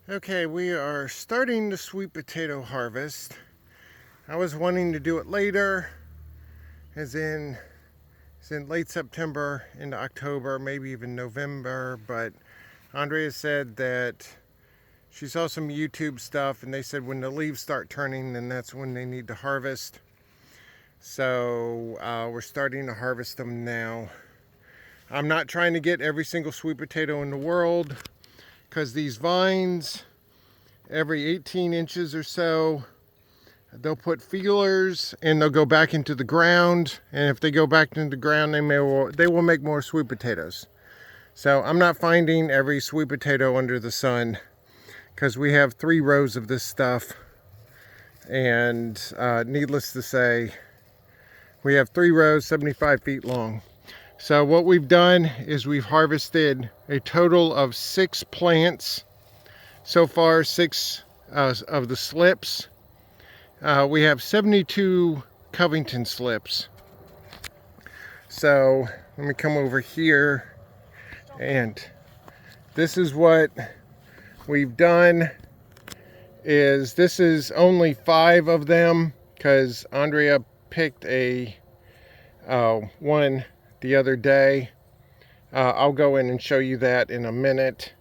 Okay, we are starting the sweet potato harvest. I was wanting to do it later, as in late September into October, maybe even November, but Andrea said that she saw some YouTube stuff and they said when the leaves start turning, then that's when they need to harvest. So we're starting to harvest them now. I'm not trying to get every single sweet potato in the world because these vines, every 18 inches or so, they'll put feelers and they'll go back into the ground. And if they go back into the ground, they will make more sweet potatoes. So I'm not finding every sweet potato under the sun because we have 3 rows of this stuff. And needless to say, we have 3 rows, 75 feet long. So what we've done is we've harvested a total of 6 plants. So far, 6 of the slips. We have 72 Covington slips. So let me come over here, and this is what we've done. This is only 5 of them because Andrea picked a one the other day. I'll go in and show you that in a minute.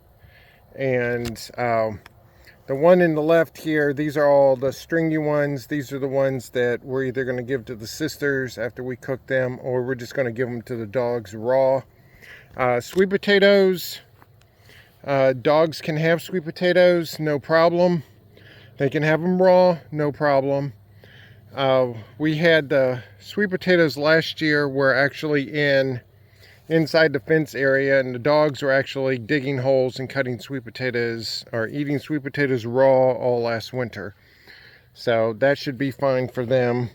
And the one in the left here, these are all the stringy ones. These are the ones that we're either going to give to the sisters after we cook them, or we're just going to give them to the dogs raw. Sweet potatoes, dogs can have sweet potatoes, no problem. They can have them raw, no problem. We had the sweet potatoes last year were actually inside the fence area, and the dogs were actually digging holes and cutting sweet potatoes or eating sweet potatoes raw all last winter. So that should be fine for them.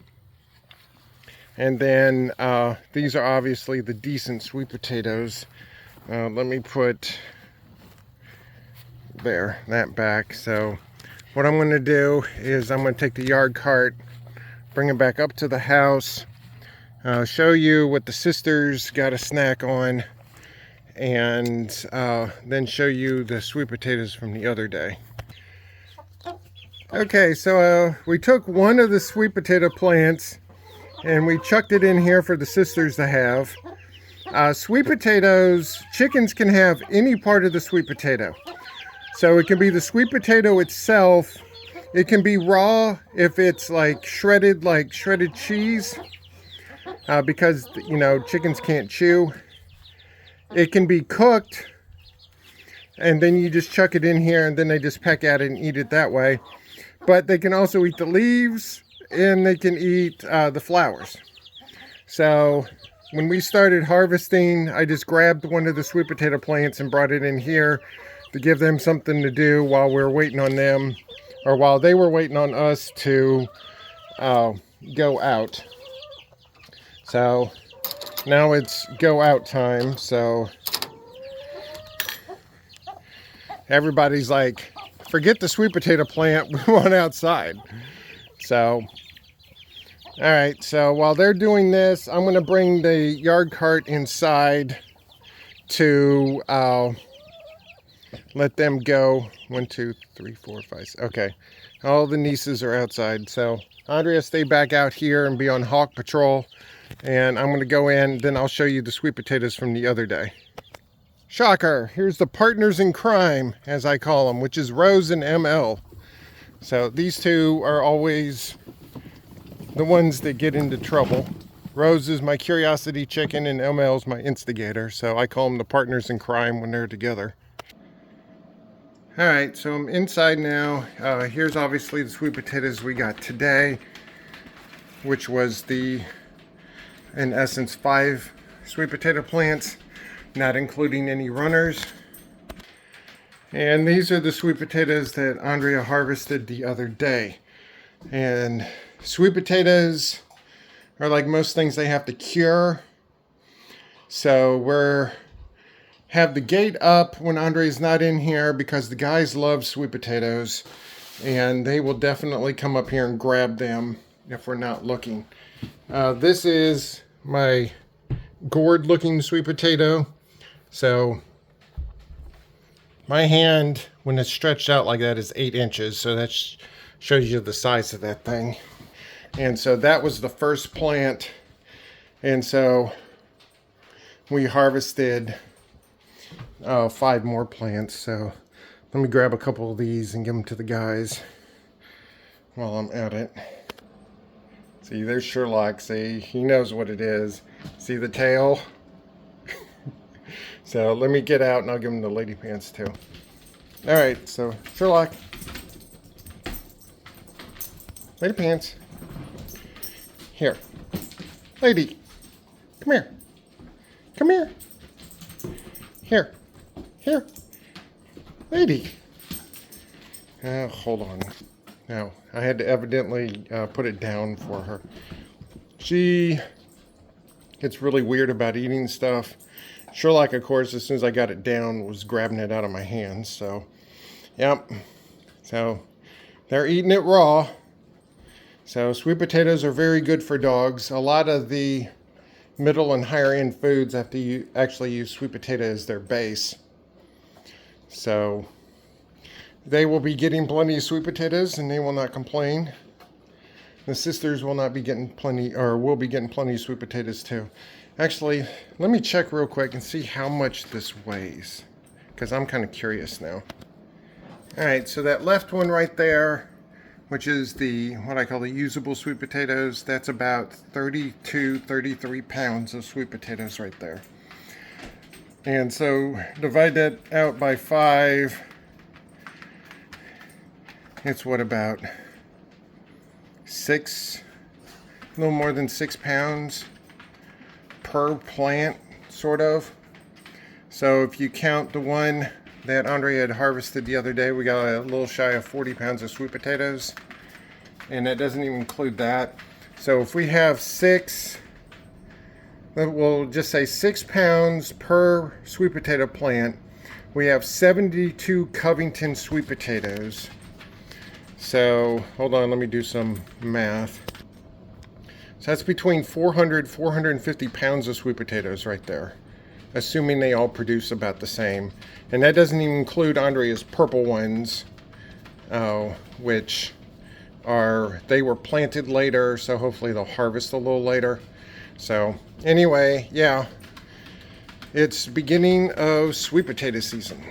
And then these are obviously the decent sweet potatoes. Let me put that back. So what I'm going to do is I'm going to take the yard cart, bring it back up to the house, show you what the sisters got a snack on, and then show you the sweet potatoes from the other day. Okay, so we took one of the sweet potato plants and we chucked it in here for the sisters to have. Sweet potatoes, chickens can have any part of the sweet potato. So it can be the sweet potato itself. It can be raw if it's like shredded cheese, because, you know, chickens can't chew. It can be cooked, and then you just chuck it in here, and then they just peck at it and eat it that way. But they can also eat the leaves, and they can eat the flowers. So when we started harvesting, I just grabbed one of the sweet potato plants and brought it in here to give them something to do while we were waiting on them, or while they were waiting on us to go out. So now it's go out time. So everybody's like, forget the sweet potato plant, we want outside. So, all right, so while they're doing this, I'm going to bring the yard cart inside to let them go. 1, 2, 3, 4, 5. Okay, all the nieces are outside. So Andrea, stay back out here and be on hawk patrol. And I'm going to go in, then I'll show you the sweet potatoes from the other day. Shocker, here's the partners in crime, as I call them, which is Rose and ML. So these two are always the ones that get into trouble. Rose is my curiosity chicken and ML is my instigator. So I call them the partners in crime when they're together. All right, so I'm inside now. Here's obviously the sweet potatoes we got today, which was in essence, 5 sweet potato plants, not including any runners. And these are the sweet potatoes that Andrea harvested the other day. And sweet potatoes are like most things, they have to cure. So have the gate up when Andrea's not in here because the guys love sweet potatoes and they will definitely come up here and grab them if we're not looking. This is my gourd looking sweet potato. So my hand when it's stretched out like that, is 8 inches. So that shows you the size of that thing. And so that was the first plant. And so we harvested 5 more plants. So let me grab a couple of these and give them to the guys while I'm at it. See, there's Sherlock. See, he knows what it is. See the tail? So let me get out and I'll give him the lady pants too. All right, so Sherlock. Lady pants. Here. Lady. Come here. Come here. Here. Here. Lady. Hold on. Now, I had to evidently put it down for her. She gets really weird about eating stuff. Sherlock, of course, as soon as I got it down, was grabbing it out of my hands. So, yep. So, they're eating it raw. So, sweet potatoes are very good for dogs. A lot of the middle and higher end foods have to actually use sweet potato as their base. So, they will be getting plenty of sweet potatoes and they will not complain. The sisters will not be getting plenty, or will be getting plenty of sweet potatoes too. Actually, let me check real quick and see how much this weighs, because I'm kind of curious now. All right, so that left one right there, which is the, what I call the usable sweet potatoes, that's about 32, 33 pounds of sweet potatoes right there. And so divide that out by 5. It's what, about 6, a little more than 6 pounds per plant, sort of. So if you count the one that Andre had harvested the other day, we got a little shy of 40 pounds of sweet potatoes. And that doesn't even include that. So if we have 6, we'll just say 6 pounds per sweet potato plant, we have 72 Covington sweet potatoes. So hold on, let me do some math. So that's between 400, 450 pounds of sweet potatoes right there, assuming they all produce about the same. And that doesn't even include Andrea's purple ones, which they were planted later, so hopefully they'll harvest a little later. So anyway, yeah, it's beginning of sweet potato season.